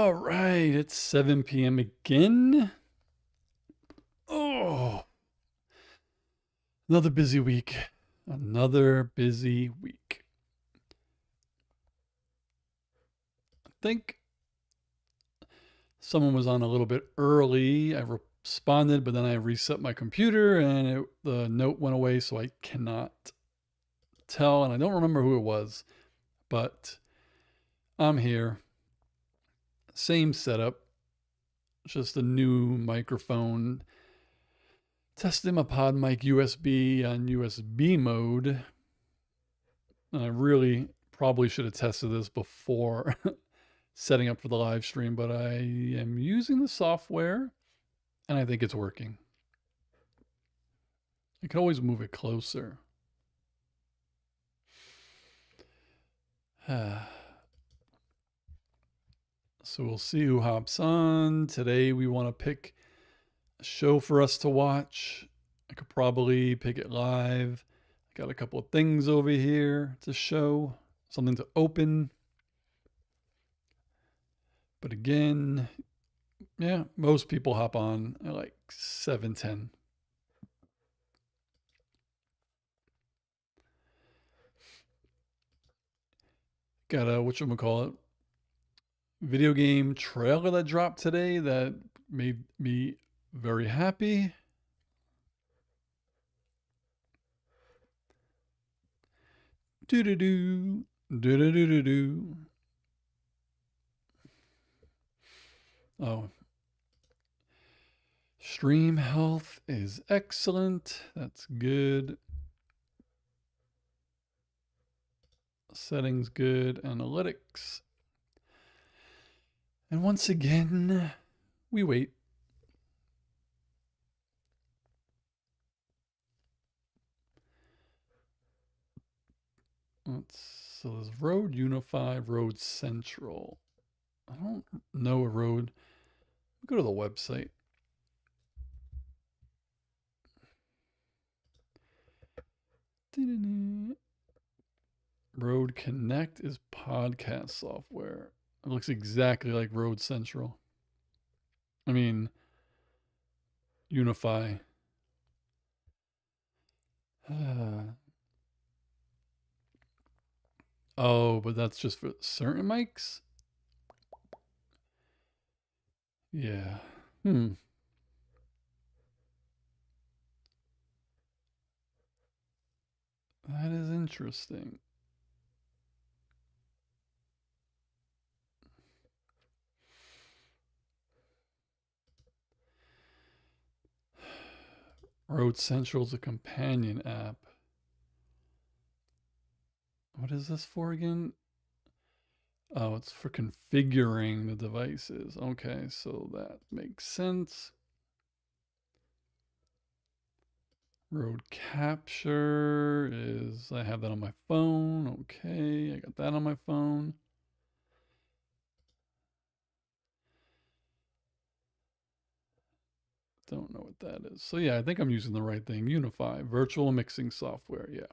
All right, it's 7 p.m. again. Oh, another busy week. Another busy week. I think someone was on a little bit early. I responded, but then I reset my computer and the note went away, so I cannot tell. And I don't remember who it was, but I'm here. Same setup, just a new microphone. Testing my pod mic USB on USB mode. And I really probably should have tested this before setting up for the live stream, but I am using the software and I think it's working. I can always move it closer. So we'll see who hops on. Today we want to pick a show for us to watch. I could probably pick it live. I got a couple of things over here to show, something to open. But again, yeah, most people hop on at like 7:10. Got a whatchamacallit video game trailer that dropped today that made me very happy. Do do do do do do do do. Oh, stream health is excellent. That's good. Settings good. Analytics. And once again, we wait. So there's Road Unify, Road Central. I don't know a road. Go to the website. Road Connect is podcast software. It looks exactly like Road Central. I mean, Unify. Oh, but that's just for certain mics? Yeah. That is interesting. Road Central's a companion app. What is this for again? Oh, it's for configuring the devices. Okay, so that makes sense. Road capture is, I have that on my phone. Okay, I got that on my phone. Don't know what that is. So yeah, I think I'm using the right thing. Unify, virtual mixing software. Yeah.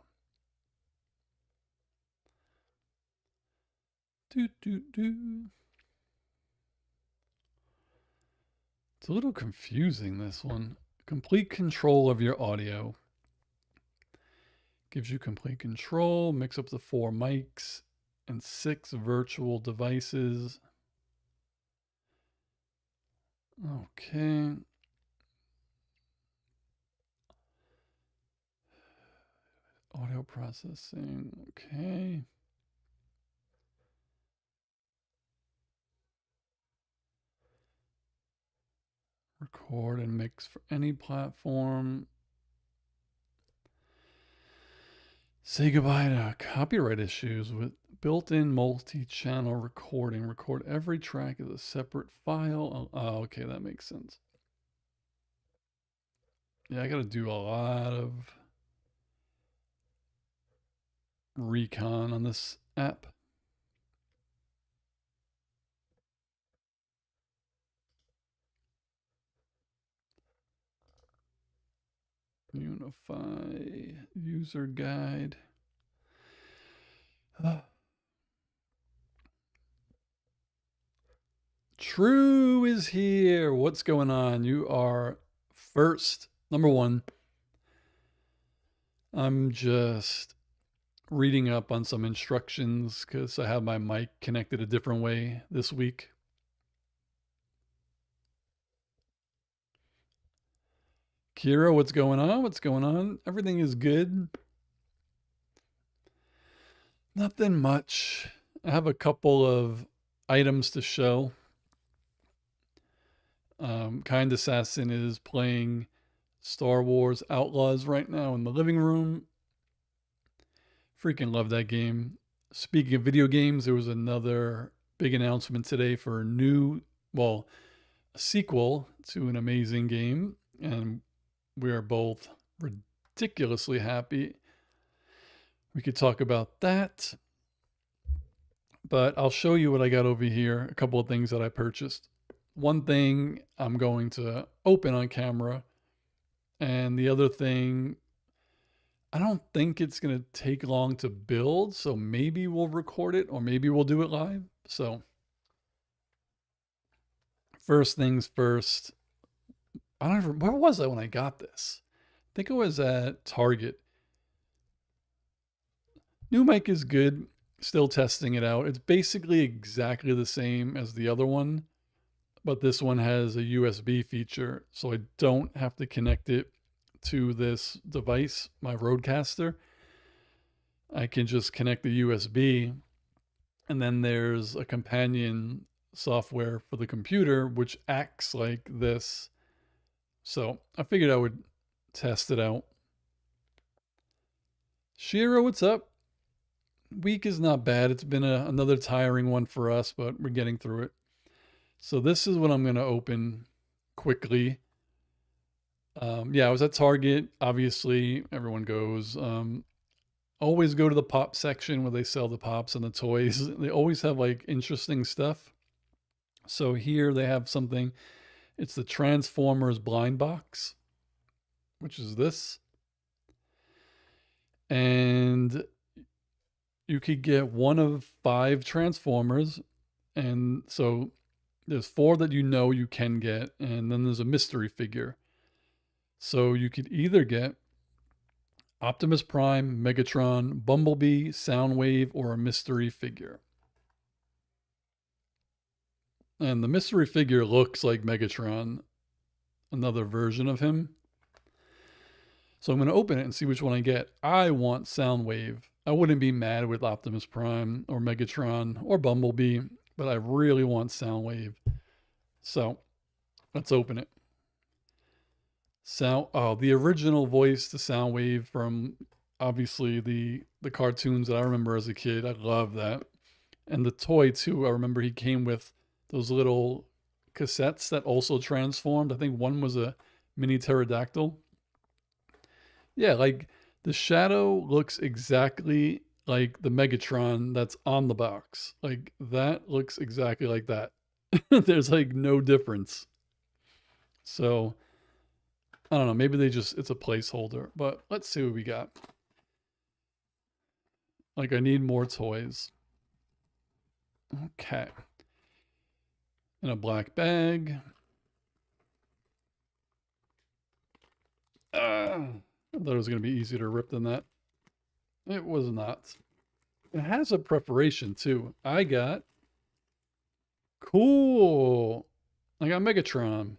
Do, do, do. It's a little confusing, this one. Complete control of your audio. Gives you complete control. Mix up the 4 mics and 6 virtual devices. Okay. Audio processing. Okay. Record and mix for any platform. Say goodbye to copyright issues with built-in multi-channel recording. Record every track as a separate file. Oh, okay, that makes sense. Yeah, I got to do a lot of recon on this app. Unify user guide. True is here. What's going on? You are first. Number one, I'm just reading up on some instructions because I have my mic connected a different way this week. Kira, what's going on? What's going on? Everything is good. Nothing much. I have a couple of items to show. Kind Assassin is playing Star Wars Outlaws right now in the living room. Freaking love that game. Speaking of video games, there was another big announcement today for a sequel to an amazing game, and we are both ridiculously happy. We could talk about that, but I'll show you what I got over here. A couple of things that I purchased. One thing I'm going to open on camera, and the other thing, I don't think it's going to take long to build, so maybe we'll record it or maybe we'll do it live. So, first things first, I don't remember, where was I when I got this? I think it was at Target. New mic is good, still testing it out. It's basically exactly the same as the other one, but this one has a USB feature, so I don't have to connect it to this device, my Rodecaster. I can just connect the USB, and then there's a companion software for the computer which acts like this. So I figured I would test it out. Shira, what's up? Week is not bad. It's been another tiring one for us, but we're getting through it. So this is what I'm going to open quickly. Yeah, I was at Target. Obviously, everyone goes. Always go to the pop section where they sell the pops and the toys. They always have like interesting stuff. So here they have something. It's the Transformers blind box, which is this. And you could get one of 5 Transformers. And so there's 4 that you know you can get. And then there's a mystery figure. So you could either get Optimus Prime, Megatron, Bumblebee, Soundwave, or a mystery figure. And the mystery figure looks like Megatron, another version of him. So I'm going to open it and see which one I get. I want Soundwave. I wouldn't be mad with Optimus Prime or Megatron or Bumblebee, but I really want Soundwave. So let's open it. The original voice to Soundwave from obviously the cartoons that I remember as a kid. I love that. And the toy too. I remember he came with those little cassettes that also transformed. I think one was a mini pterodactyl. Yeah, like the shadow looks exactly like the Megatron that's on the box. Like that looks exactly like that. There's like no difference. So I don't know, maybe it's a placeholder, but let's see what we got. Like I need more toys. Okay. In a black bag. I thought it was going to be easier to rip than that. It was not. It has a preparation too. I got cool. I got Megatron.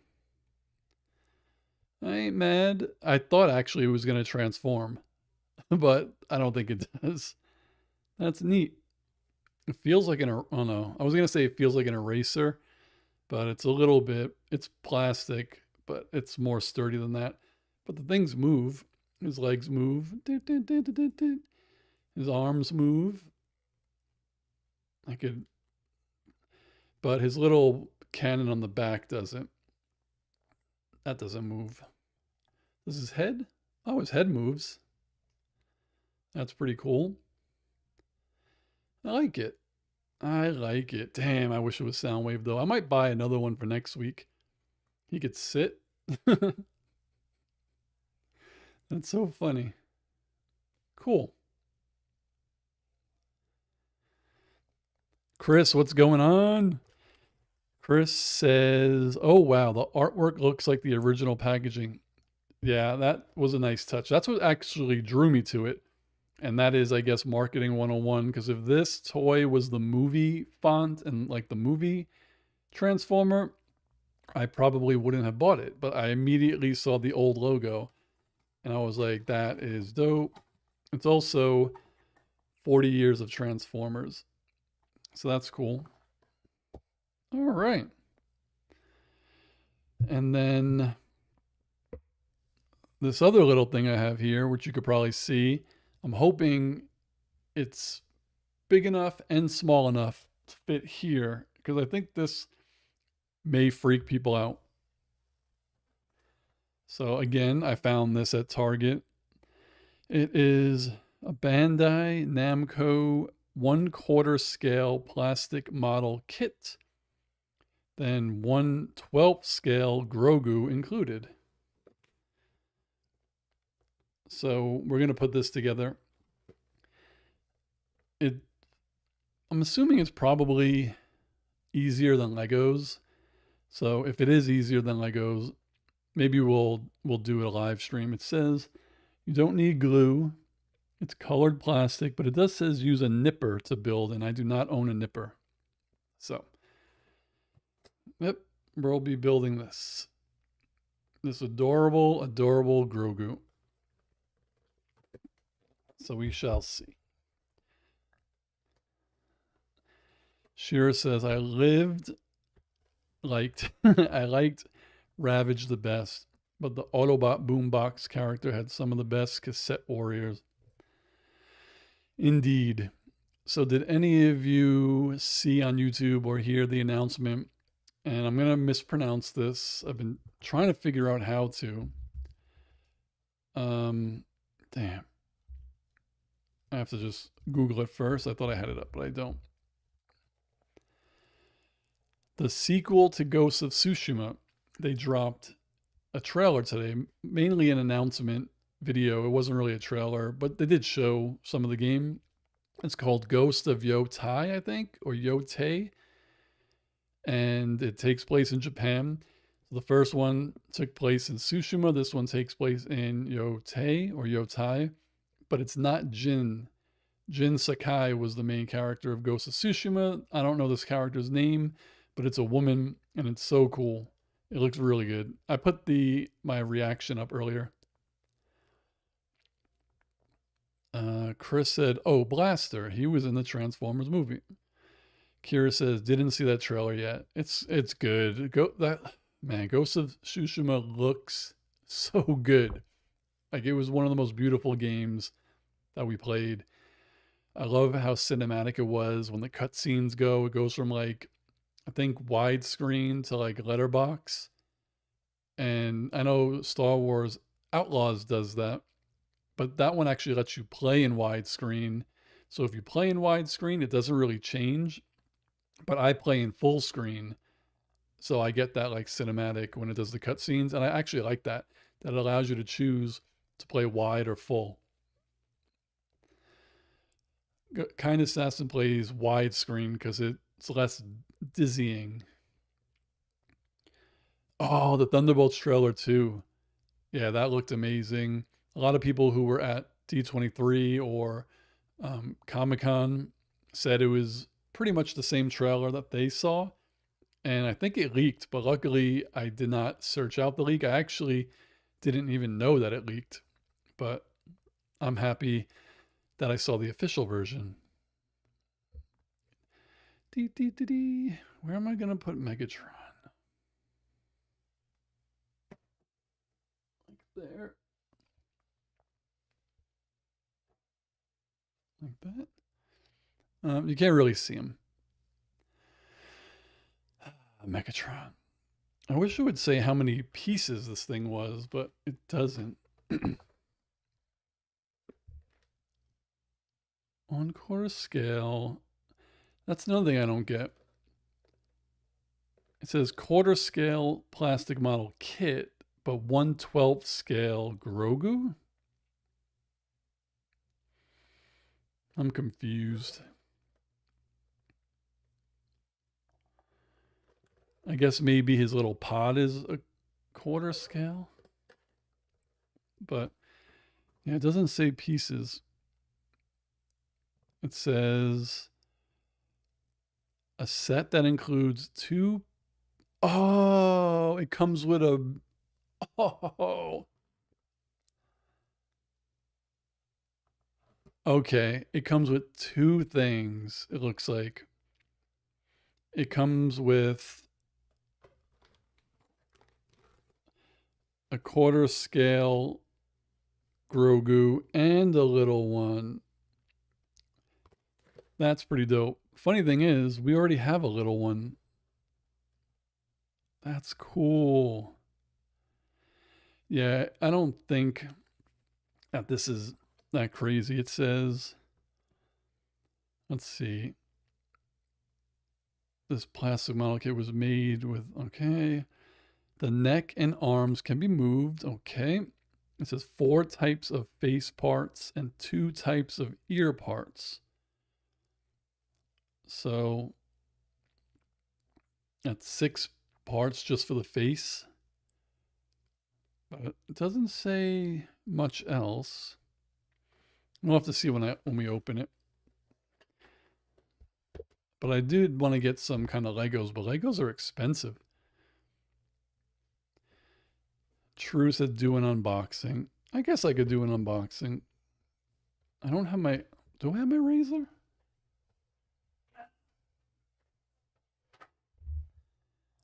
I ain't mad. I thought actually it was going to transform, but I don't think it does. That's neat. It feels like oh no, I was going to say it feels like an eraser, but it's a little bit, it's plastic, but it's more sturdy than that. But the things move. His legs move. His arms move. But his little cannon on the back doesn't. That doesn't move. This is his head? Oh, his head moves. That's pretty cool. I like it. I like it. Damn, I wish it was Soundwave though. I might buy another one for next week. He could sit. That's so funny. Cool. Chris, what's going on? Chris says, "Oh wow, the artwork looks like the original packaging." Yeah, that was a nice touch. That's what actually drew me to it. And that is, I guess, marketing 101. Because if this toy was the movie font and like the movie Transformer, I probably wouldn't have bought it. But I immediately saw the old logo and I was like, that is dope. It's also 40 years of Transformers. So that's cool. All right. And then this other little thing I have here, which you could probably see, I'm hoping it's big enough and small enough to fit here because I think this may freak people out. So again, I found this at Target. It is a Bandai Namco 1/4 scale plastic model kit, then 1/12 scale Grogu included. So we're gonna put this together. It, I'm assuming it's probably easier than Legos. So if it is easier than Legos, maybe we'll do a live stream. It says you don't need glue. It's colored plastic, but it does says use a nipper to build, and I do not own a nipper. So, yep, we'll be building this. This adorable, adorable Grogu. So we shall see. Shira says, I liked Ravage the best, but the Autobot Boombox character had some of the best cassette warriors. Indeed. So did any of you see on YouTube or hear the announcement? And I'm going to mispronounce this. I've been trying to figure out how to. Damn. I have to just Google it first. I thought I had it up, but I don't. The sequel to Ghost of Tsushima, they dropped a trailer today, mainly an announcement video. It wasn't really a trailer, but they did show some of the game. It's called Ghost of Yotai, I think, or Yotei. And it takes place in Japan. The first one took place in Tsushima. This one takes place in Yotei or Yotai, but it's not Jin. Jin Sakai was the main character of Ghost of Tsushima. I don't know this character's name, but it's a woman and it's so cool. It looks really good. I put my reaction up earlier. Chris said, "Oh, Blaster. He was in the Transformers movie." Kira says, "Didn't see that trailer yet. It's good. Ghost of Tsushima looks so good. Like it was one of the most beautiful games that we played. I love how cinematic it was when the cutscenes go. It goes from like I think widescreen to like letterbox. And I know Star Wars Outlaws does that, but that one actually lets you play in widescreen. So if you play in widescreen, it doesn't really change. But I play in full screen, so I get that like cinematic when it does the cutscenes, and I actually like that. That allows you to choose to play wide or full. Kind Assassin plays widescreen because it's less dizzying. Oh, the Thunderbolts trailer too. Yeah, that looked amazing. A lot of people who were at D23 or Comic Con said it was pretty much the same trailer that they saw. And I think it leaked, but luckily I did not search out the leak. I actually didn't even know that it leaked, but I'm happy that I saw the official version. Where am I going to put Megatron? Like there. Like that. You can't really see him. Megatron. I wish it would say how many pieces this thing was, but it doesn't. 1/4 scale. That's another thing I don't get. It says 1/4 scale plastic model kit, but 1/12 scale Grogu? I'm confused. I guess maybe his little pod is a quarter scale. But yeah, it doesn't say pieces. It says a set that includes two. Oh, it comes with a. Oh, okay. It comes with two things, it looks like. It comes with a quarter scale Grogu and a little one. That's pretty dope. Funny thing is, we already have a little one. That's cool. Yeah, I don't think that this is that crazy. It says, let's see, this plastic model kit was made with, okay. The neck and arms can be moved, okay. It says 4 types of face parts and 2 types of ear parts. So that's 6 parts just for the face. But it doesn't say much else. We'll have to see when we open it. But I did want to get some kind of Legos, but Legos are expensive. True said do an unboxing. I guess I could do an unboxing. I don't have my... Do I have my razor?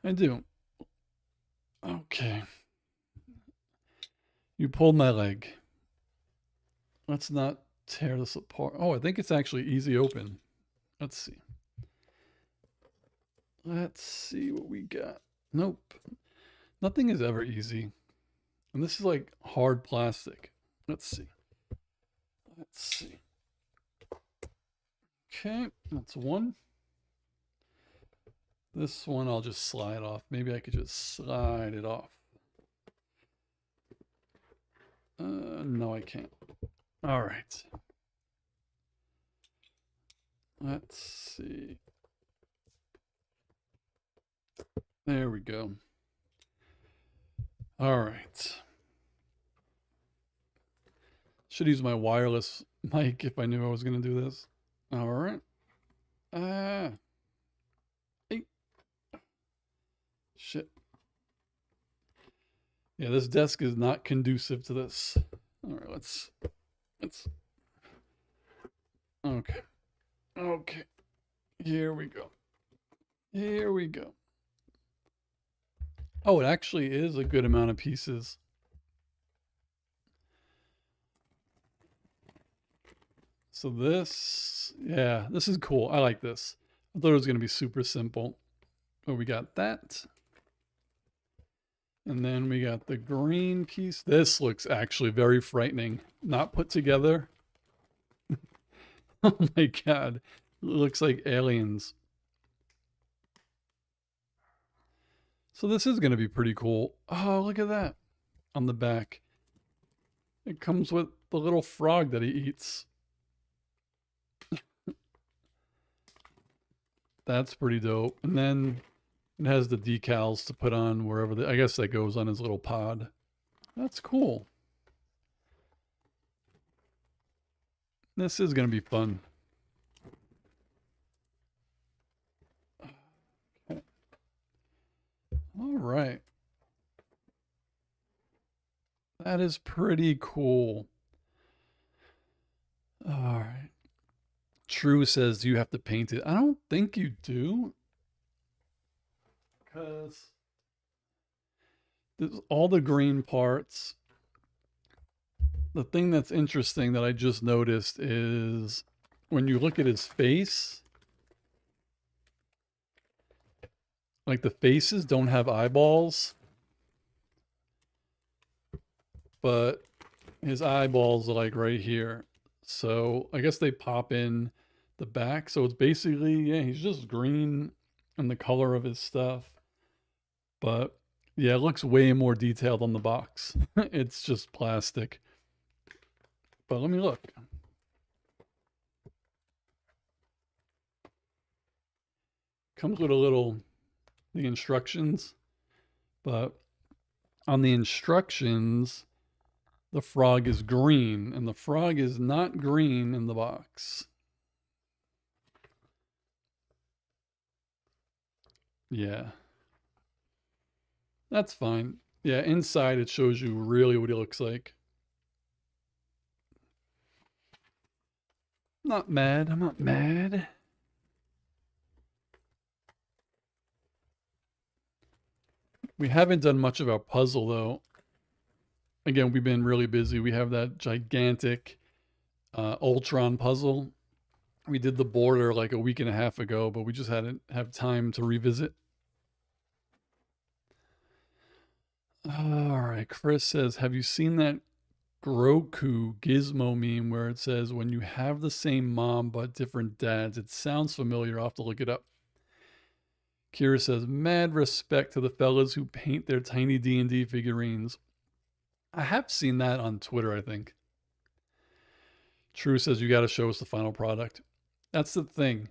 I do. Okay. You pulled my leg. Let's not tear this apart. Oh, I think it's actually easy open. Let's see. Let's see what we got. Nope. Nothing is ever easy. And this is like hard plastic. Let's see. Let's see. Okay, that's one. This one I'll just slide off. Maybe I could just slide it off. No, I can't. All right. Let's see. There we go. All right. Should use my wireless mic if I knew I was going to do this. All right. Hey. Shit. Yeah, this desk is not conducive to this. All right, let's. Okay. Okay. Here we go. Here we go. Oh, it actually is a good amount of pieces. So this, yeah, this is cool. I like this. I thought it was going to be super simple. But we got that. And then we got the green piece. This looks actually very frightening. Not put together. Oh my god. It looks like aliens. So this is going to be pretty cool. Oh, look at that. On the back. It comes with the little frog that he eats. That's pretty dope. And then it has the decals to put on wherever. I guess that goes on his little pod. That's cool. This is going to be fun. Okay. All right. That is pretty cool. All right. True says you have to paint it. I don't think you do. Because there's all the green parts. The thing that's interesting that I just noticed is when you look at his face, like the faces don't have eyeballs, but his eyeballs are like right here. So I guess they pop in the back. So it's basically, yeah, he's just green and the color of his stuff. But yeah, it looks way more detailed on the box. It's just plastic. But let me look. Comes with a little the instructions. But on the instructions, the frog is green, and the frog is not green in the box. Yeah, that's fine. Yeah, inside it shows you really what he looks like. I'm not mad. I'm not mad. We haven't done much of our puzzle though. Again, we've been really busy. We have that gigantic Ultron puzzle. We did the border like a week and a half ago, but we just hadn't have time to revisit. All right, Chris says, have you seen that Groku Gizmo meme where it says, when you have the same mom but different dads? It sounds familiar. I'll have to look it up. Kira says, mad respect to the fellas who paint their tiny D&D figurines. I have seen that on Twitter, I think. True says, you got to show us the final product. That's the thing.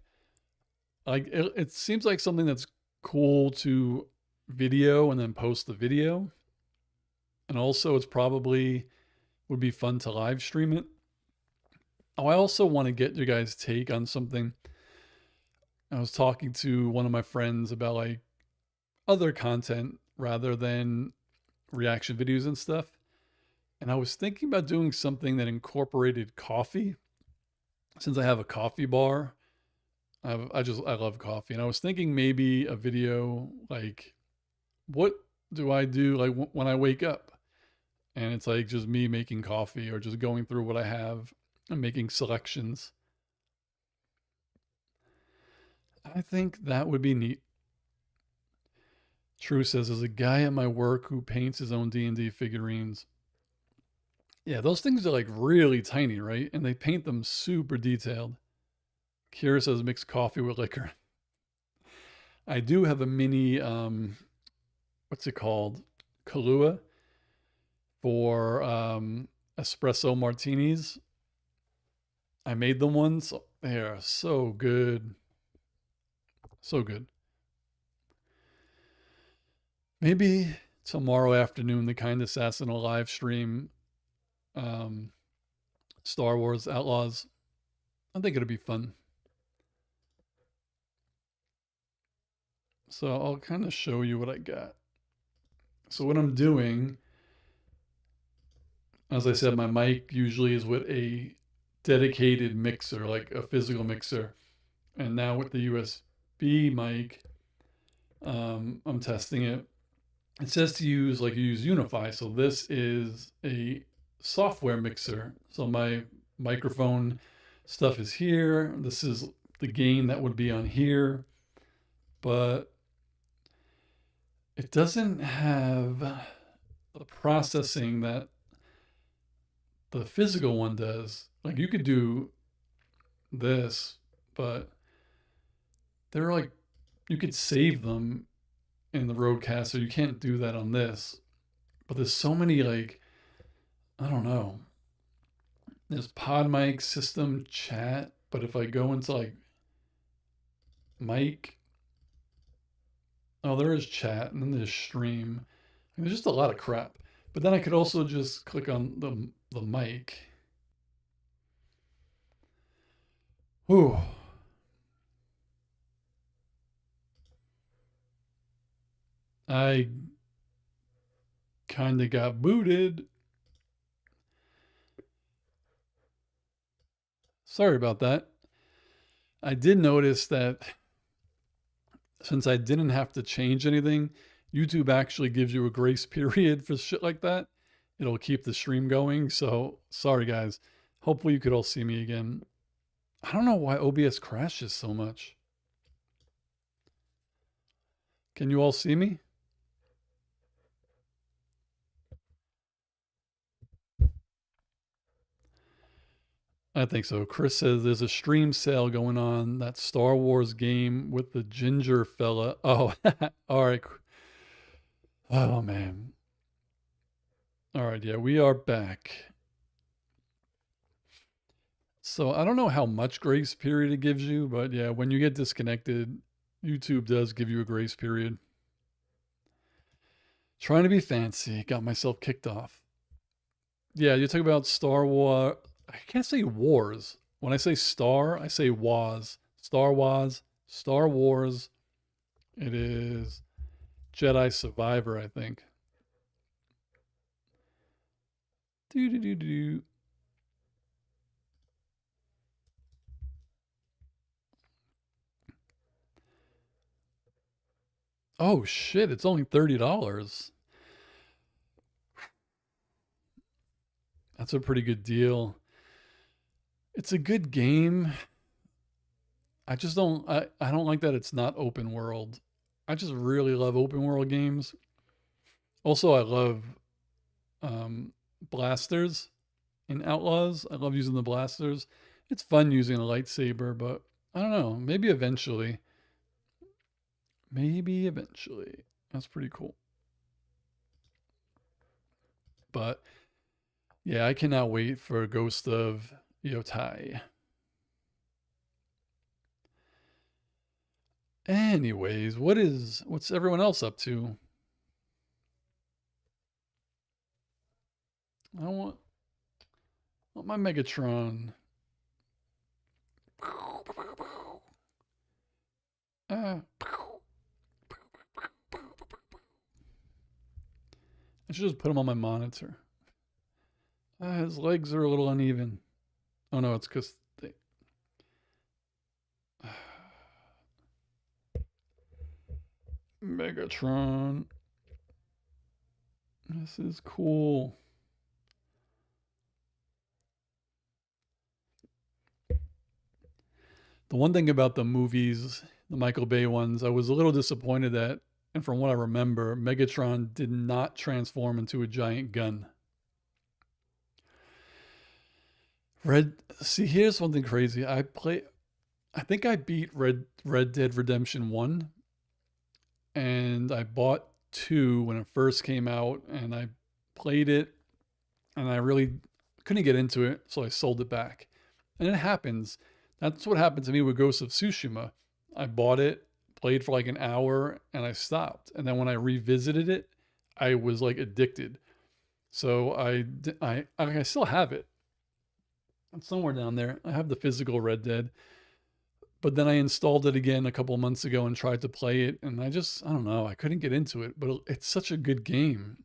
Like, it seems like something that's cool to video and then post the video. And also, it's probably would be fun to live stream it. Oh, I also want to get your guys' take on something. I was talking to one of my friends about like other content rather than reaction videos and stuff. And I was thinking about doing something that incorporated coffee. Since I have a coffee bar, I love coffee. And I was thinking maybe a video like, what do I do like when I wake up? And it's like just me making coffee or just going through what I have and making selections. I think that would be neat. True says, there's a guy at my work who paints his own D&D figurines. Yeah, those things are like really tiny, right? And they paint them super detailed. Kira says, mix coffee with liquor. I do have a mini, what's it called? Kahlua for espresso martinis. I made them once. They are so good. So good. Maybe tomorrow afternoon, the Kind Assassin will live stream Star Wars Outlaws. I think it'll be fun. So I'll kind of show you what I got. So what I'm doing, as I said, my mic usually is with a dedicated mixer, like a physical mixer. And now with the USB mic, I'm testing it. It says to use like you use Unify. So this is a software mixer. So my microphone stuff is here. This is the gain that would be on here, but it doesn't have the processing that the physical one does. Like you could do this, but they're like, you could save them in the Rodecaster. You can't do that on this. But there's so many like, I don't know. There's PodMic, system, chat. But if I go into like mic, oh, there is chat, and then there's stream. And there's just a lot of crap. But then I could also just click on the mic. Ooh. I kind of got booted. Sorry about that. I did notice that since I didn't have to change anything, YouTube actually gives you a grace period for shit like that. It'll keep the stream going. So sorry, guys. Hopefully you could all see me again. I don't know why OBS crashes so much. Can you all see me? I think so. Chris says there's a stream sale going on. That Star Wars game with the ginger fella. Oh, all right. Oh, man. All right. Yeah, we are back. So I don't know how much grace period it gives you, but yeah, when you get disconnected, YouTube does give you a grace period. Trying to be fancy. Got myself kicked off. Yeah, you talk about Star Wars. I can't say wars. When I say star, I say was. Star Wars, Star Wars. It is Jedi Survivor, I think. Do do do do. Oh shit! It's only $30. That's a pretty good deal. It's a good game. I just don't. I don't like that it's not open world. I just really love open world games. Also, I love um, blasters in Outlaws. I love using the blasters. It's fun using a lightsaber, but I don't know. Maybe eventually. Maybe eventually. That's pretty cool. But yeah, I cannot wait for Ghost of Yotai. Anyways, what's everyone else up to? I want my Megatron. Ah, I should just put him on my monitor. His legs are a little uneven. Oh no, it's because they. Megatron. This is cool. The one thing about the movies, the Michael Bay ones, I was a little disappointed that, and from what I remember, Megatron did not transform into a giant gun. Red. See, here's something crazy. I think I beat Red Dead Redemption 1, and I bought 2 when it first came out, and I played it, and I really couldn't get into it, so I sold it back. And it happens. That's what happened to me with Ghost of Tsushima. I bought it, played for like an hour, and I stopped. And then when I revisited it, I was like addicted. So I still have it. It's somewhere down there. I have the physical Red Dead, but then I installed it again a couple months ago and tried to play it, and I don't know, I couldn't get into it. But it's such a good game.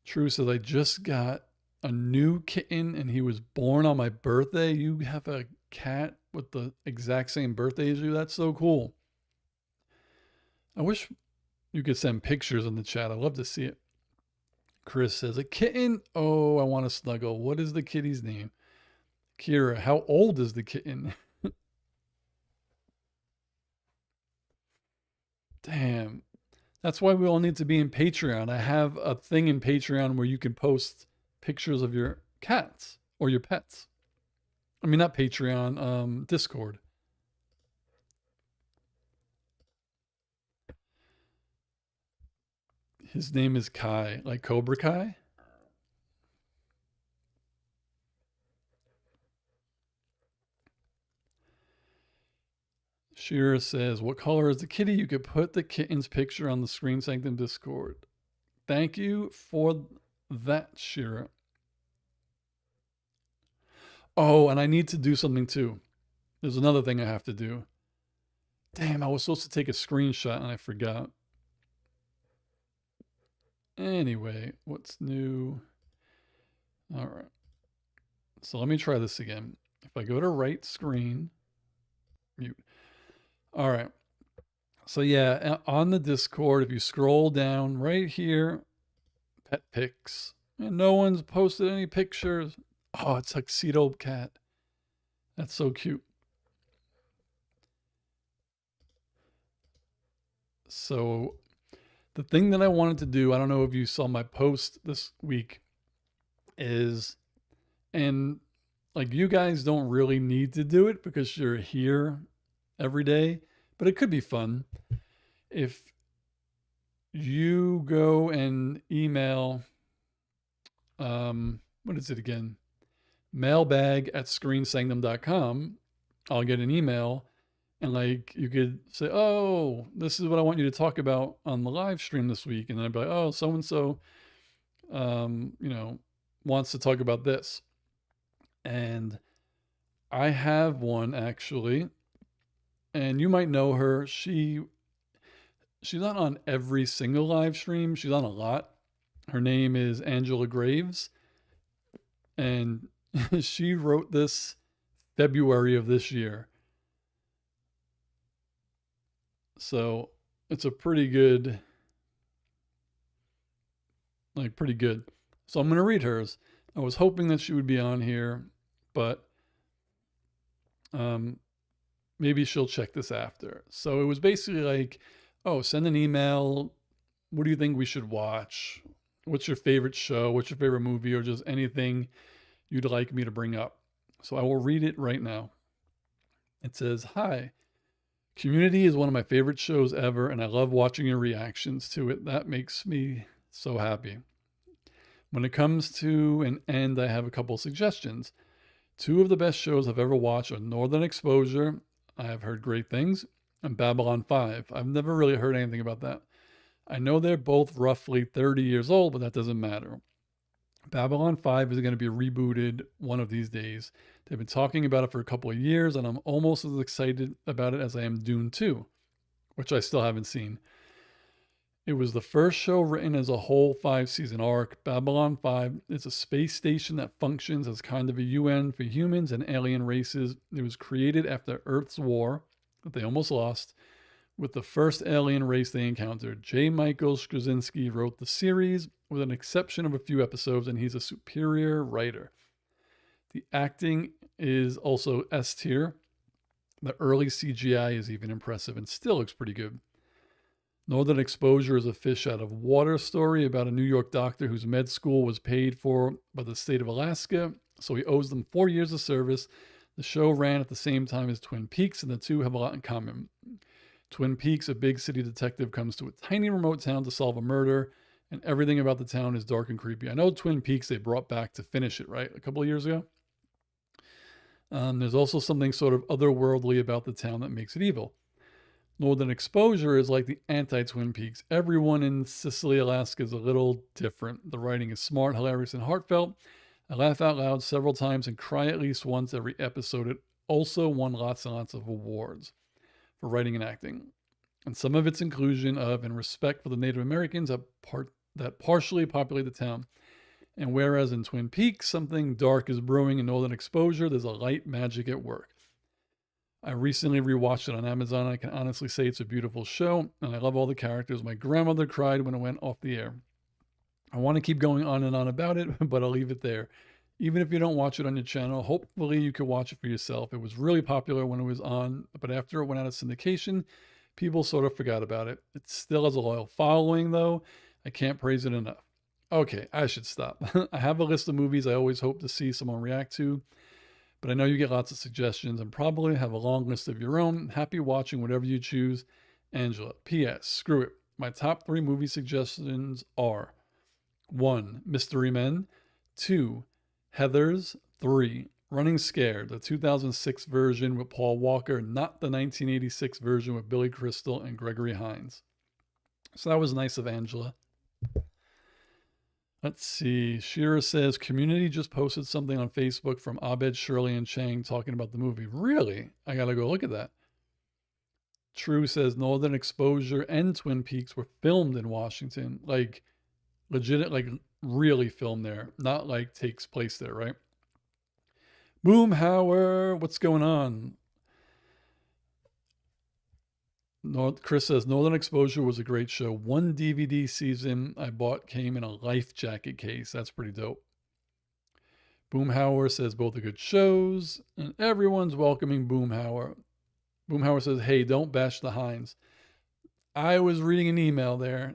True says I just got a new kitten and he was born on my birthday. You have a cat with the exact same birthday as you? That's so cool. I wish you could send pictures in the chat. I'd love to see it. Chris says, a kitten? Oh, I want to snuggle. What is the kitty's name? Kira, how old is the kitten? Damn. That's why we all need to be in Patreon. I have a thing in Patreon where you can post pictures of your cats or your pets. I mean, not Patreon, Discord. His name is Kai, like Cobra Kai. Shira says, what color is the kitty? You could put the kitten's picture on the Screen Sanctum Discord. Thank you for that, Shira. Oh, and I need to do something too. There's another thing I have to do. Damn, I was supposed to take a screenshot and I forgot. Anyway, what's new? All right. So let me try this again. If I go to right screen, mute. All right. So yeah, on the Discord, if you scroll down right here, pet pics, and no one's posted any pictures. Oh, it's Tuxedo Cat. That's so cute. So the thing that I wanted to do, I don't know if you saw my post this week, is, and like you guys don't really need to do it because you're here every day, but it could be fun if you go and email, what is it again? Mailbag@screensanctum.com. I'll get an email And like you could say, "Oh, this is what I want you to talk about on the live stream this week," and then I'd be like, "Oh, so and so, you know, wants to talk about this," and I have one actually, and you might know her. She's not on every single live stream. She's on a lot. Her name is Angela Graves, and she wrote this February of this year. So it's a pretty good, pretty good. So I'm going to read hers. I was hoping that she would be on here, but um, maybe she'll check this after. So it was basically like, oh, send an email. What do you think we should watch? What's your favorite show? What's your favorite movie? Or just anything you'd like me to bring up. So I will read it right now. It says, "Hi, Community is one of my favorite shows ever, and I love watching your reactions to it. That makes me so happy. When it comes to an end, I have a couple suggestions. Two of the best shows I've ever watched are Northern Exposure. I have heard great things, and Babylon 5. I've never really heard anything about that. I know they're both roughly 30 years old, but that doesn't matter. Babylon 5 is going to be rebooted one of these days. They've been talking about it for a couple of years, and I'm almost as excited about it as I am Dune 2, which I still haven't seen. It was the first show written as a whole 5 season arc. Babylon 5 is a space station that functions as kind of a UN for humans and alien races. It was created after Earth's war that they almost lost with the first alien race they encountered. J. Michael Straczynski wrote the series, with an exception of a few episodes, and he's a superior writer. The acting is also S tier. The early CGI is even impressive and still looks pretty good. Northern Exposure is a fish out of water story about a New York doctor whose med school was paid for by the state of Alaska, so he owes them 4 years of service. The show ran at the same time as Twin Peaks, and the two have a lot in common. Twin Peaks, a big city detective comes to a tiny remote town to solve a murder, and everything about the town is dark and creepy. I know Twin Peaks they brought back to finish it, right? A couple of years ago. There's also something sort of otherworldly about the town that makes it evil. Northern Exposure is like the anti-Twin Peaks. Everyone in Sicily, Alaska is a little different. The writing is smart, hilarious, and heartfelt. I laugh out loud several times and cry at least once every episode. It also won lots and lots of awards for writing and acting. And some of its inclusion of and respect for the Native Americans that partially populate the town. And whereas in Twin Peaks, something dark is brewing in Northern Exposure, there's a light magic at work. I recently rewatched it on Amazon. I can honestly say it's a beautiful show, and I love all the characters. My grandmother cried when it went off the air. I want to keep going on and on about it, but I'll leave it there. Even if you don't watch it on your channel, hopefully you can watch it for yourself. It was really popular when it was on, but after it went out of syndication, people sort of forgot about it. It still has a loyal following, though. I can't praise it enough. Okay, I should stop. I have a list of movies I always hope to see someone react to, but I know you get lots of suggestions and probably have a long list of your own. Happy watching whatever you choose. Angela. P.S. Screw it. My top 3 movie suggestions are 1. Mystery Men, 2. Heathers, 3. Running Scared, the 2006 version with Paul Walker, not the 1986 version with Billy Crystal and Gregory Hines. So that was nice of Angela. Let's see. Shira says, Community just posted something on Facebook from Abed, Shirley, and Chang talking about the movie. Really? I gotta go look at that. True says Northern Exposure and Twin Peaks were filmed in Washington. Like, legit, like really filmed there. Not like takes place there, right? Boomhauer, what's going on? Chris says Northern Exposure was a great show. 1 DVD season I bought came in a life jacket case. That's pretty dope. Boomhauer says both are good shows, and everyone's welcoming Boomhauer. Boomhauer says, hey, don't bash the Hines. I was reading an email there,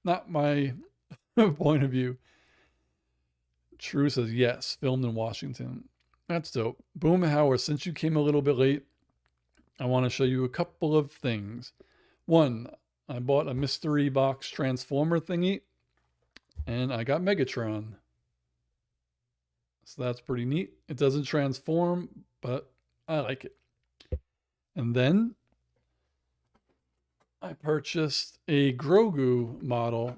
not my point of view. True says, yes, filmed in Washington. That's dope. Boomhauer, since you came a little bit late, I want to show you a couple of things. 1, I bought a mystery box transformer thingy, and I got Megatron. So that's pretty neat. It doesn't transform, but I like it. And then I purchased a Grogu model,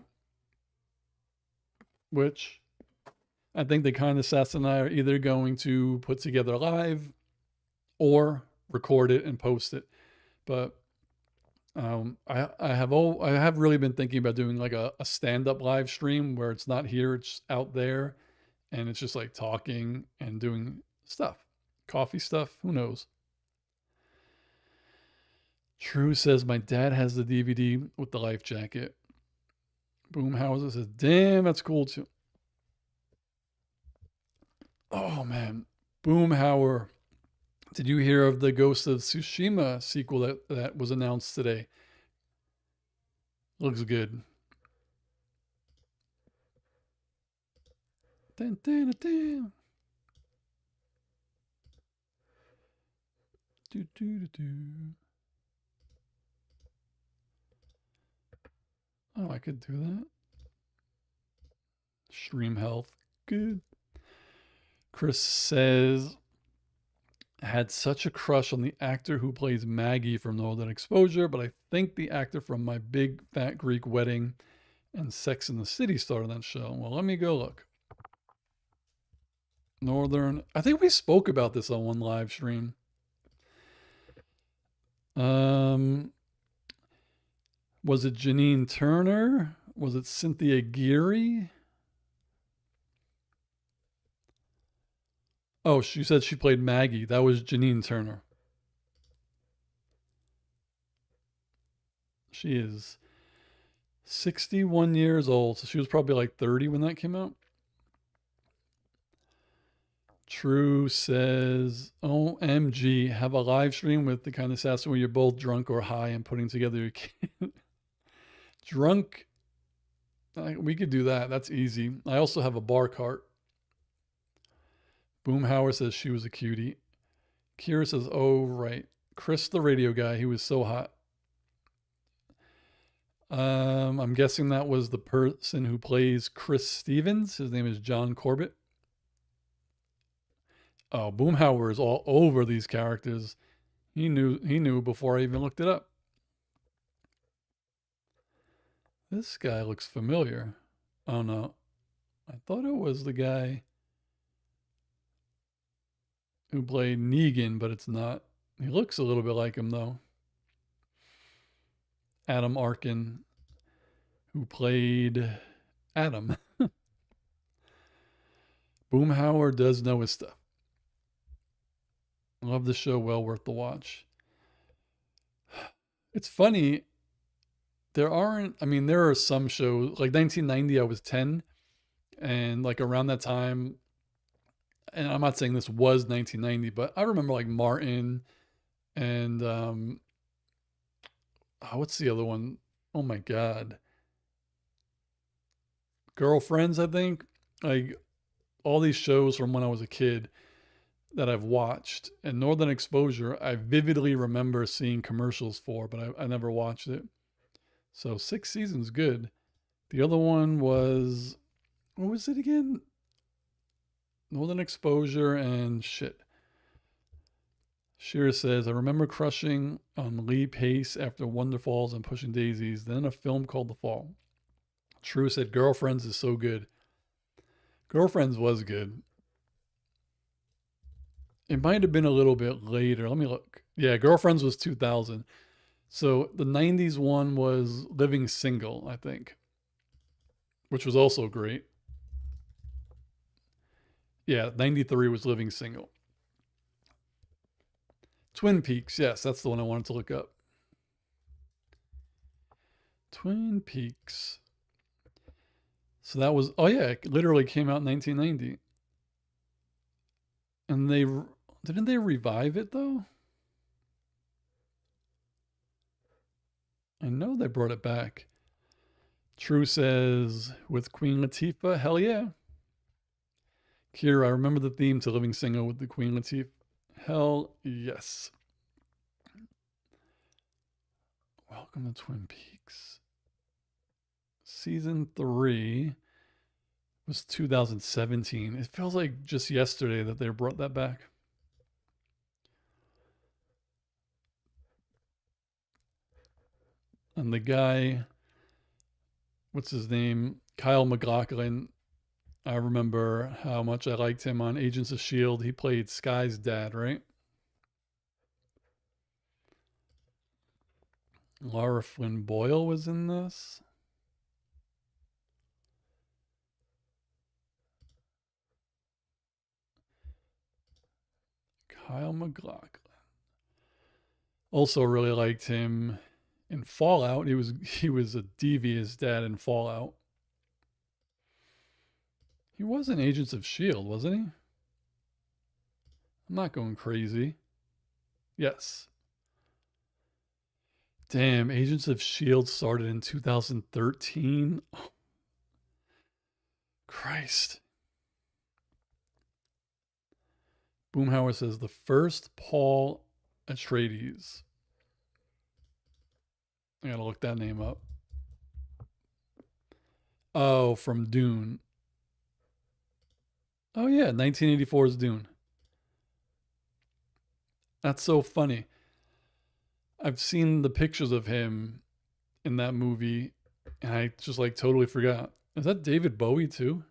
which I think the kind assassin and I are either going to put together live or record it and post it. But I have really been thinking about doing like a stand up live stream where it's not here, it's out there, and it's just like talking and doing stuff, coffee stuff. Who knows? True says my dad has the DVD with the life jacket. Boomhauser says, "Damn, that's cool too." Oh man, Boomhauer. Did you hear of the Ghost of Tsushima sequel that was announced today? Looks good. Dun, dun, dun, dun. Do, do, do, do. Oh, I could do that. Stream health. Good. Chris says, had such a crush on the actor who plays Maggie from Northern Exposure, but I think the actor from My Big Fat Greek Wedding and Sex in the City started that show. Well, let me go look. Northern. I think we spoke about this on one live stream. Was it Janine Turner? Was it Cynthia Geary? Oh, she said she played Maggie. That was Janine Turner. She is 61 years old, so she was probably like 30 when that came out. True says, OMG, have a live stream with the kind of assassin where you're both drunk or high and putting together your kid. Drunk, we could do that. That's easy. I also have a bar cart. Boomhauer says she was a cutie. Kira says, oh, right. Chris, the radio guy, he was so hot. I'm guessing that was the person who plays Chris Stevens. His name is John Corbett. Oh, Boomhauer is all over these characters. He knew before I even looked it up. This guy looks familiar. Oh no. I thought it was the guy who played Negan, but it's not. He looks a little bit like him though. Adam Arkin, who played Adam. Boomhauer does know his stuff. Love the show, well worth the watch. It's funny. There are some shows like 1990. I was 10, and like around that time, and I'm not saying this was 1990, but I remember like Martin and what's the other one? Oh my god, Girlfriends. I think like all these shows from when I was a kid that I've watched, and Northern Exposure, I vividly remember seeing commercials for, but I never watched it. So 6 seasons, good. The other one was, what was it again? Northern Exposure and shit. Shira says, I remember crushing on Lee Pace after Wonder Falls and Pushing Daisies, then a film called The Fall. True said, Girlfriends is so good. Girlfriends was good. It might have been a little bit later. Let me look. Yeah, Girlfriends was 2000. So the 90s one was Living Single, I think, which was also great. Yeah, 93 was Living Single. Twin Peaks, yes, that's the one I wanted to look up. Twin Peaks. So that was, oh yeah, it literally came out in 1990. And didn't they revive it though? I know they brought it back. True says, with Queen Latifah, hell yeah. Kira, I remember the theme to Living Single with the Queen Latifah. Hell yes. Welcome to Twin Peaks. Season 3 was 2017. It feels like just yesterday that they brought that back. And the guy, what's his name? Kyle MacLachlan. I remember how much I liked him on Agents of S.H.I.E.L.D. He played Sky's dad, right? Laura Flynn Boyle was in this. Kyle MacLachlan. Also really liked him in Fallout. He was a devious dad in Fallout. He was in Agents of S.H.I.E.L.D., wasn't he? I'm not going crazy. Yes. Damn, Agents of S.H.I.E.L.D. started in 2013. Oh, Christ. Boomhauer says the first Paul Atreides. I gotta look that name up. Oh, from Dune. Oh yeah, 1984's Dune. That's so funny. I've seen the pictures of him in that movie, and I just like totally forgot. Is that David Bowie too?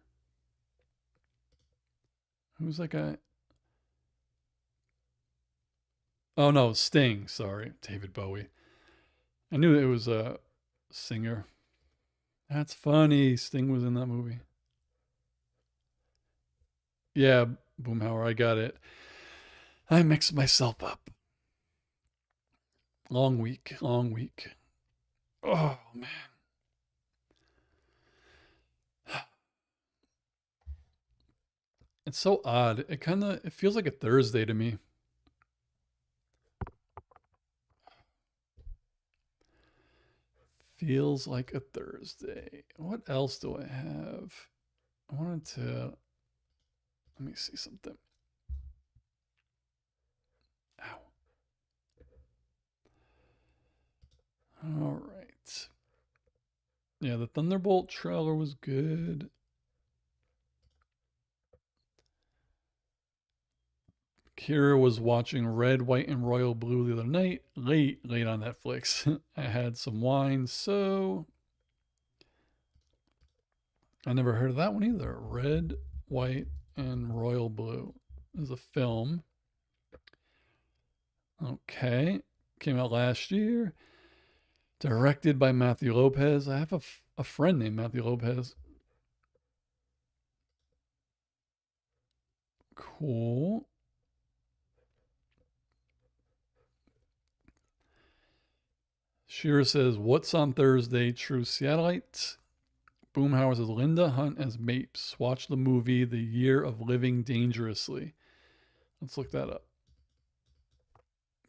Who's that guy? Oh no, Sting. Sorry, David Bowie. I knew it was a singer. That's funny. Sting was in that movie. Yeah, Boomhauer, I got it. I mixed myself up. Long week, long week. Oh man. It's so odd. It feels like a Thursday to me. Feels like a Thursday. What else do I have? I wanted to let me see something. Ow. All right. Yeah, the Thunderbolt trailer was good. Kira was watching Red, White, and Royal Blue the other night, late on Netflix. I had some wine, so I never heard of that one either. Red, White, and Royal Blue is a film. Okay, came out last year. Directed by Matthew Lopez. I have a friend named Matthew Lopez. Cool. Shira says, "What's on Thursday? True Seattleite." Boomhauer says, "Linda Hunt as Mapes. Watch the movie The Year of Living Dangerously." Let's look that up.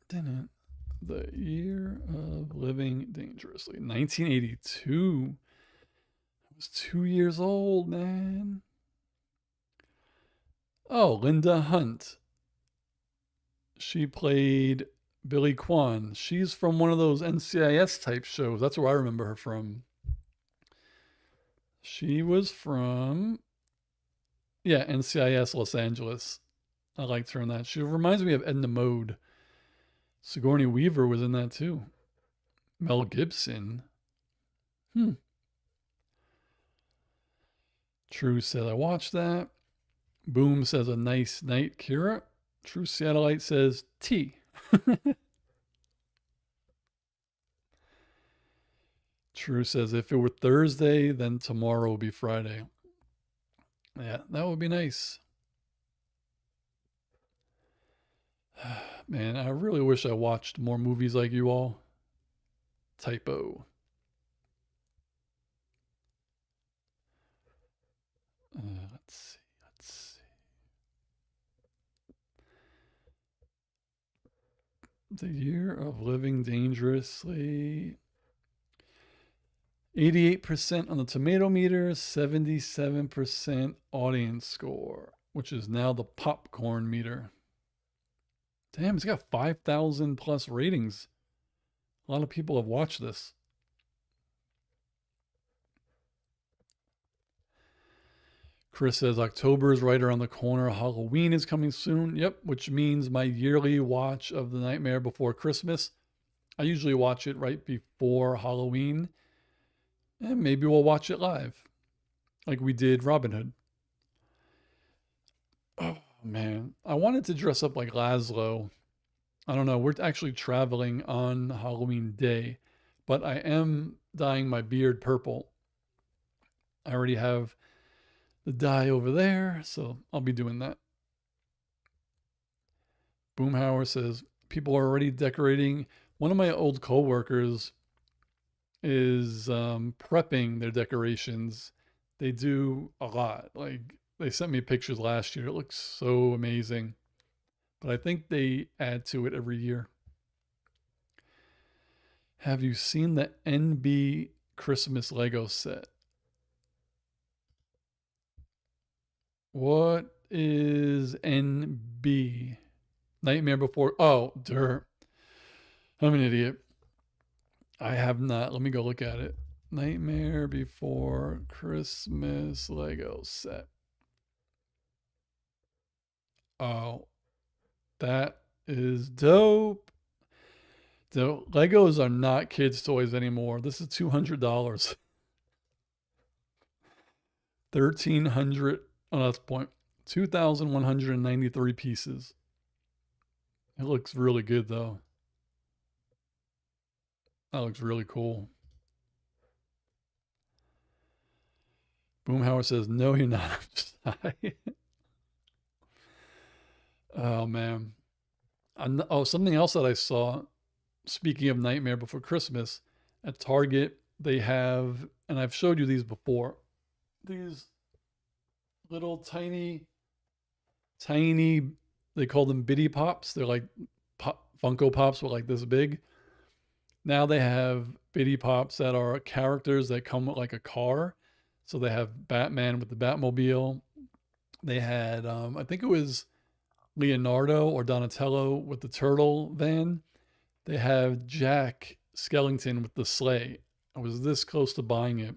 Didn't The Year of Living Dangerously, 1982. I was 2 years old, man. Oh, Linda Hunt. She played Billy Kwan. She's from one of those NCIS type shows. That's where I remember her from. She was from, yeah, NCIS Los Angeles. I liked her in that. She reminds me of Edna Mode. Sigourney Weaver was in that too. Mel Gibson. True said, "I watched that." Boom says, "A nice night, Kira." True Satellite says, "Tea." True says, "If it were Thursday, then tomorrow will be Friday." Yeah, that would be nice. Man, I really wish I watched more movies like you all. Typo. Let's see. Let's see. The Year of Living Dangerously. 88% on the tomato meter, 77% audience score, which is now the popcorn meter. Damn, it's got 5,000 plus ratings. A lot of people have watched this. Chris says October is right around the corner. Halloween is coming soon. Yep, which means my yearly watch of The Nightmare Before Christmas. I usually watch it right before Halloween, and maybe we'll watch it live, like we did Robin Hood. Oh man, I wanted to dress up like Laszlo. I don't know. We're actually traveling on Halloween day, but I am dyeing my beard purple. I already have the dye over there, so I'll be doing that. Boomhauer says people are already decorating. One of my old coworkers is prepping their decorations. They do a lot. Like they sent me pictures last year. It looks so amazing. But I think they add to it every year. Have you seen the NB Christmas Lego set? What is NB? Nightmare Before. Oh, dirt. I'm an idiot. I have not. Let me go look at it. Nightmare Before Christmas Lego set. Oh, that is dope. The Legos are not kids' toys anymore. This is $200. 1,300. Oh, that's point. 2,193 pieces. It looks really good though. That looks really cool. Boomhauer says, "No, you're not." I'm just high. Oh man. Oh, something else that I saw. Speaking of Nightmare Before Christmas, at Target they have, and I've showed you these before. These little tiny. They call them Bitty Pops. They're like Funko Pops, but like this big. Now they have Bitty Pops that are characters that come with like a car. So they have Batman with the Batmobile. They had, I think it was Leonardo or Donatello with the turtle van. They have Jack Skellington with the sleigh. I was this close to buying it.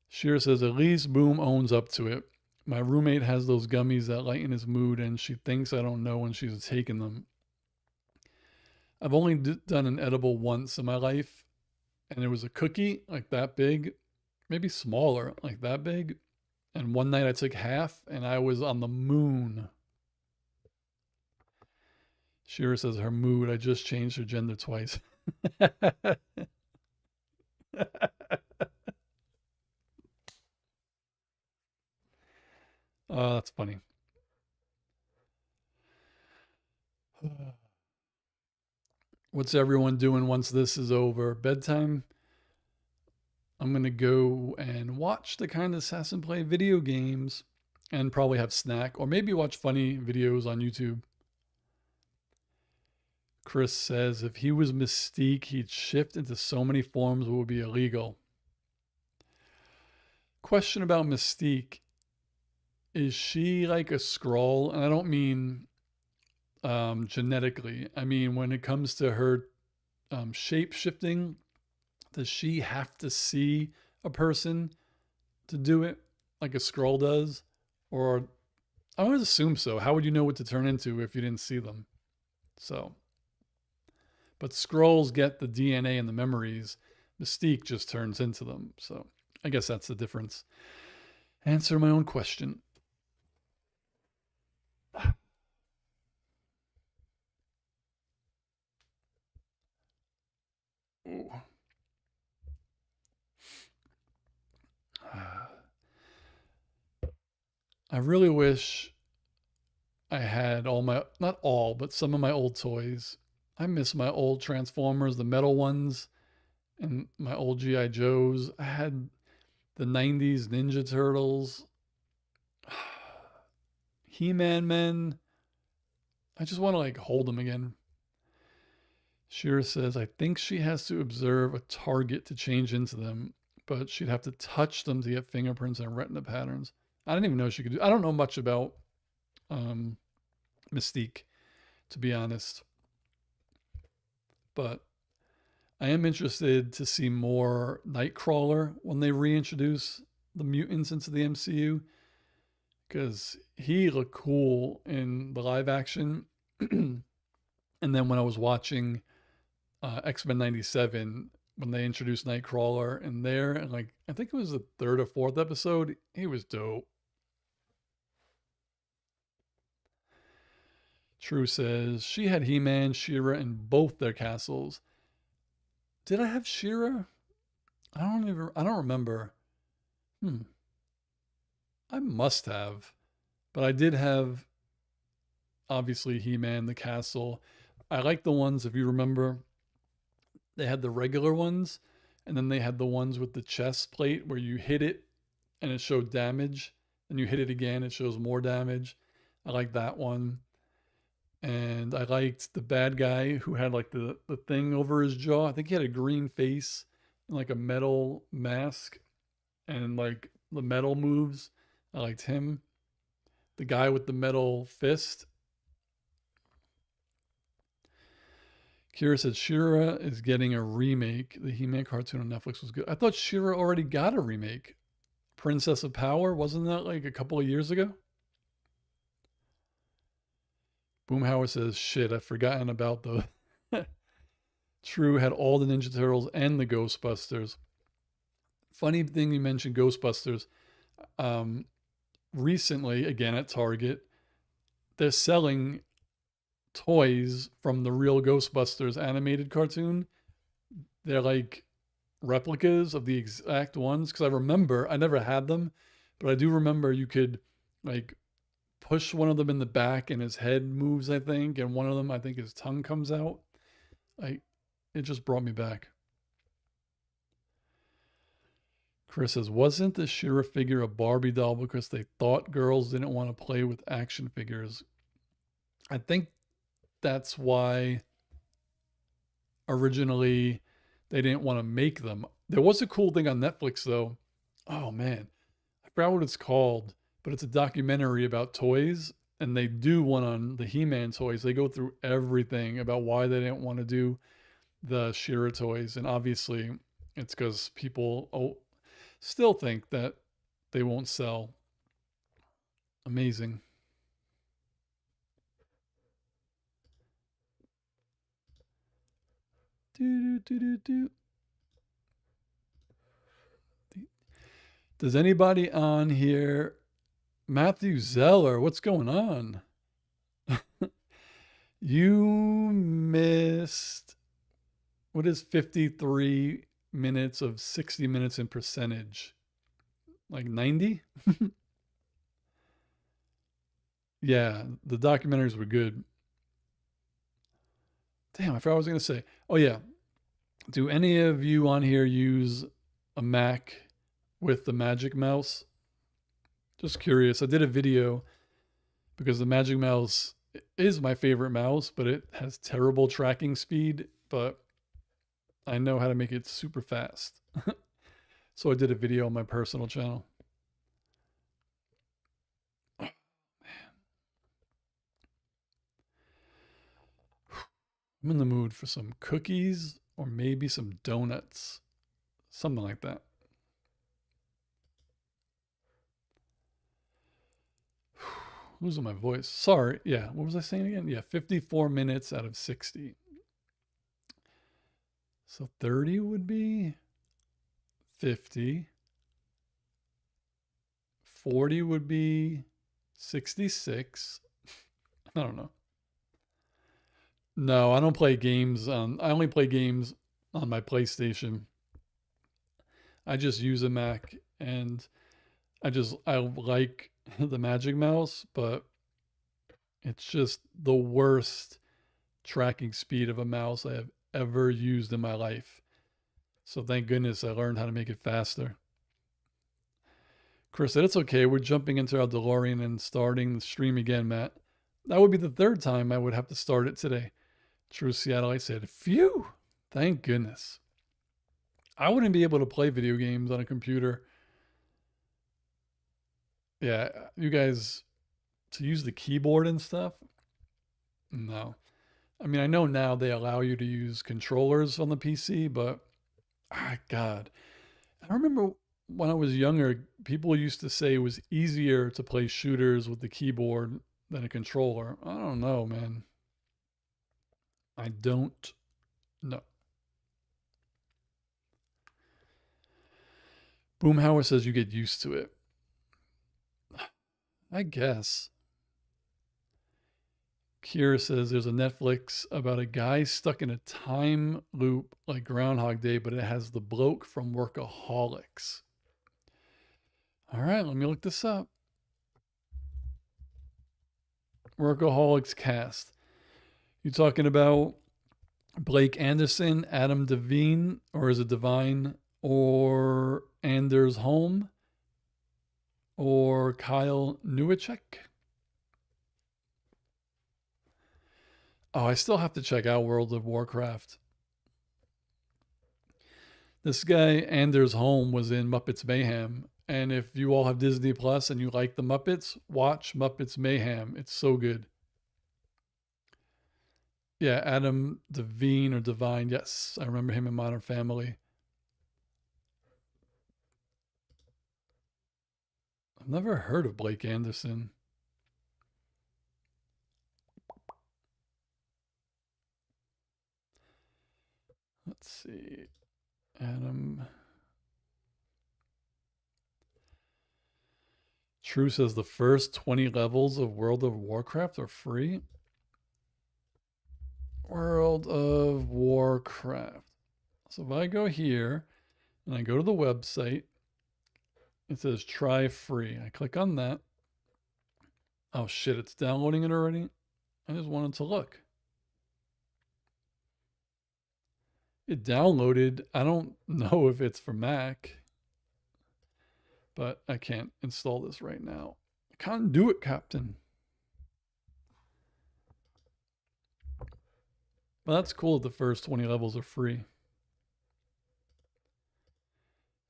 Sheer says, at least Boom owns up to it. My roommate has those gummies that lighten his mood, and she thinks I don't know when she's taking them. I've only done an edible once in my life, and it was a cookie like that big, maybe smaller, like that big. And one night I took half, and I was on the moon. Shira says her mood. I just changed her gender twice. Oh, that's funny. What's everyone doing once this is over? Bedtime? I'm going to go and watch the kind of assassin play video games and probably have snack or maybe watch funny videos on YouTube. Chris says if he was Mystique, he'd shift into so many forms it would be illegal. Question about Mystique. Is she like a Skrull? And I don't mean genetically. I mean, when it comes to her shape shifting, does she have to see a person to do it like a Skrull does? Or I would assume so. How would you know what to turn into if you didn't see them? So, but Skrulls get the DNA and the memories. Mystique just turns into them. So I guess that's the difference. Answer my own question. Ooh. I really wish I had all my, not all, but some of my old toys. I miss my old Transformers, the metal ones, and my old G.I. Joes. I had the 90s Ninja Turtles, He-Man men. I just want to like hold them again. Shira says, I think she has to observe a target to change into them, but she'd have to touch them to get fingerprints and retina patterns. I didn't even know she could do. I don't know much about um, Mystique, to be honest, but I am interested to see more Nightcrawler when they reintroduce the mutants into the MCU because he looked cool in the live action. And then when I was watching X-Men 97, when they introduced Nightcrawler in there, and like I think it was the third or fourth episode, he was dope. True says she had He-Man, She-Ra in both their castles. Did I have She-Ra? I don't remember. Hmm. I must have. But I did have obviously He-Man, the castle. I like the ones, if you remember, they had the regular ones, and then they had the ones with the chest plate where you hit it and it showed damage, and you hit it again, it shows more damage. I like that one. And I liked the bad guy who had like the thing over his jaw. I think he had a green face and like a metal mask and like the metal moves. I liked him. The guy with the metal fist. Kira said Shira is getting a remake. The He-Man cartoon on Netflix was good. I thought Shira already got a remake. Princess of Power, wasn't that like a couple of years ago? Boomhauer says, shit, I've forgotten about the True had all the Ninja Turtles and the Ghostbusters. Funny thing you mentioned Ghostbusters. Um, Recently, again at Target, they're selling toys from the real Ghostbusters animated cartoon. They're like replicas of the exact ones. Because I remember, I never had them, but I do remember you could like push one of them in the back and his head moves, I think. And one of them, I think his tongue comes out. Like, it just brought me back. Chris says, wasn't the Shira figure a Barbie doll because they thought girls didn't want to play with action figures? I think that's why originally they didn't want to make them. There was a cool thing on Netflix though. Oh man, I forgot what it's called, but it's a documentary about toys. And they do one on the He-Man toys. They go through everything about why they didn't want to do the She-Ra toys. And obviously it's because people still think that they won't sell. Amazing. Do, do, do, do. Does anybody on here? Matthew Zeller, what's going on? You missed, what is 53 minutes of 60 minutes in percentage? Like 90? Yeah, the documentaries were good. Damn, I forgot what I was going to say. Oh, yeah. Do any of you on here use a Mac with the Magic Mouse? Just curious. I did a video because the Magic Mouse is my favorite mouse, but it has terrible tracking speed. But I know how to make it super fast. So I did a video on my personal channel. Oh, I'm in the mood for some cookies or maybe some donuts. Something like that. Losing my voice. Sorry. Yeah. What was I saying again? Yeah. 54 minutes out of 60. So 30 would be 50. 40 would be 66. I don't know. No, I don't play games I only play games on my PlayStation. I just use a Mac and I like the Magic Mouse, but it's just the worst tracking speed of a mouse I have ever used in my life. So thank goodness I learned how to make it faster. Chris said, it's okay. We're jumping into our DeLorean and starting the stream again, Matt. That would be the third time I would have to start it today. True Seattle, I said, phew, thank goodness. I wouldn't be able to play video games on a computer. Yeah, you guys, to use the keyboard and stuff? No. I mean, I know now they allow you to use controllers on the PC, but God. I remember when I was younger, people used to say it was easier to play shooters with the keyboard than a controller. I don't know, man. I don't know. Boomhauer says you get used to it. I guess. Kira says there's a Netflix about a guy stuck in a time loop like Groundhog Day, but it has the bloke from Workaholics. All right, let me look this up. Workaholics cast. You talking about Blake Anderson, Adam Devine, or is it Devine, or Anders Holm, or Kyle Newacek? Oh, I still have to check out World of Warcraft. This guy, Anders Holm, was in Muppets Mayhem. And if you all have Disney Plus and you like the Muppets, watch Muppets Mayhem. It's so good. Yeah, Adam Devine or Devine. Yes, I remember him in Modern Family. I've never heard of Blake Anderson. Let's see. Adam. True says the first 20 levels of World of Warcraft are free. World of Warcraft. So if I go here and I go to the website, it says try free. I click on that. Oh shit, it's downloading it already? I just wanted to look. It downloaded. I don't know if it's for Mac, but I can't install this right now. I can't do it, Captain. But that's cool that the first 20 levels are free.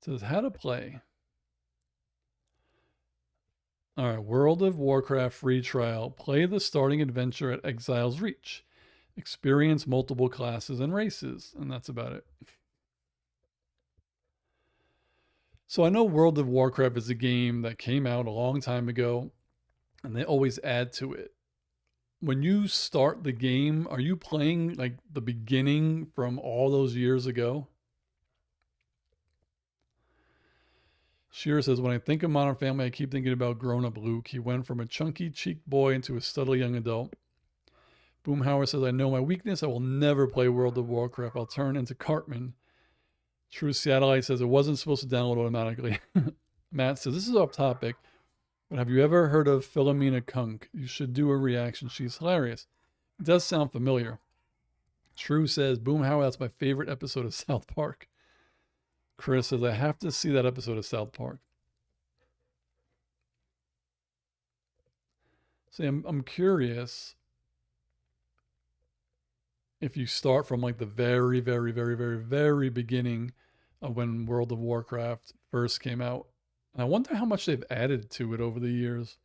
It says how to play. All right, World of Warcraft free trial. Play the starting adventure at Exile's Reach. Experience multiple classes and races. And that's about it. So I know World of Warcraft is a game that came out a long time ago, and they always add to it. When you start the game, are you playing like the beginning from all those years ago? Shira says, when I think of Modern Family, I keep thinking about grown-up Luke. He went from a chunky cheek boy into a studly young adult. Boomhauer says, I know my weakness. I will never play World of Warcraft. I'll turn into Cartman. True Seattleite says, it wasn't supposed to download automatically. Matt says, this is off topic, but have you ever heard of Philomena Kunk? You should do a reaction. She's hilarious. It does sound familiar. True says, Boomhauer, that's my favorite episode of South Park. Chris says, I have to see that episode of South Park. See, I'm curious if you start from like the very, very, very, very, very beginning of when World of Warcraft first came out. And I wonder how much they've added to it over the years.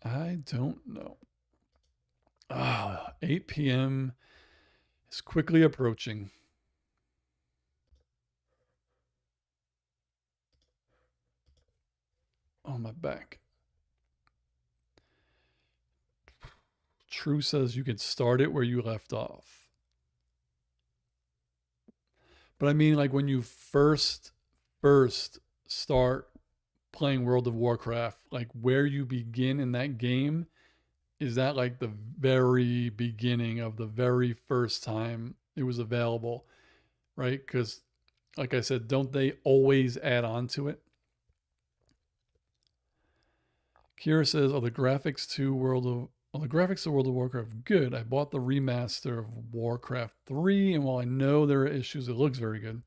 I don't know. 8 p.m. is quickly approaching. Oh, my back. True says you can start it where you left off. But I mean, like when you first start playing World of Warcraft, like where you begin in that game, is that like the very beginning of the very first time it was available, right? Because, like I said, don't they always add on to it? Kira says, "Are the graphics to World of Warcraft good? I bought the remaster of Warcraft 3, and while I know there are issues, it looks very good.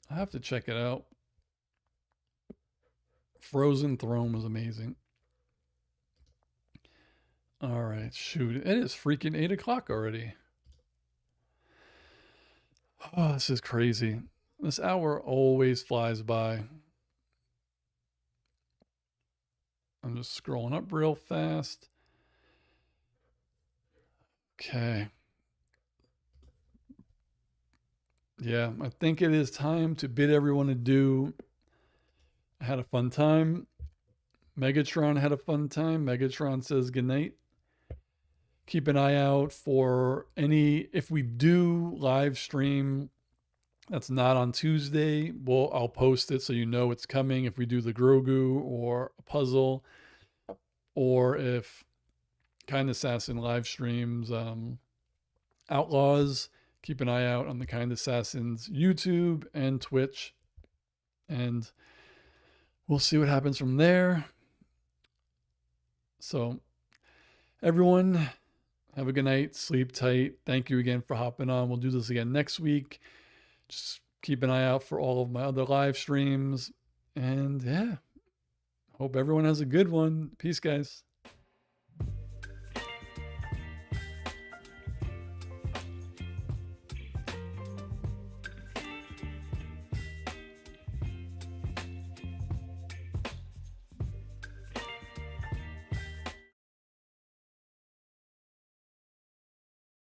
I have to check it out. Frozen Throne was amazing. All right, shoot. It is freaking 8 o'clock already. Oh, this is crazy. This hour always flies by. I'm just scrolling up real fast. Okay. Yeah, I think it is time to bid everyone adieu. I had a fun time. Megatron had a fun time. Megatron says goodnight. Keep an eye out for if we do live stream that's not on Tuesday, I'll post it so you know it's coming. If we do the Grogu or a puzzle, or if Kind Assassin live streams Outlaws, keep an eye out on the Kind Assassin's YouTube and Twitch, and we'll see what happens from there. So, everyone, have a good night. Sleep tight. Thank you again for hopping on. We'll do this again next week. Just keep an eye out for all of my other live streams. And yeah, hope everyone has a good one. Peace, guys.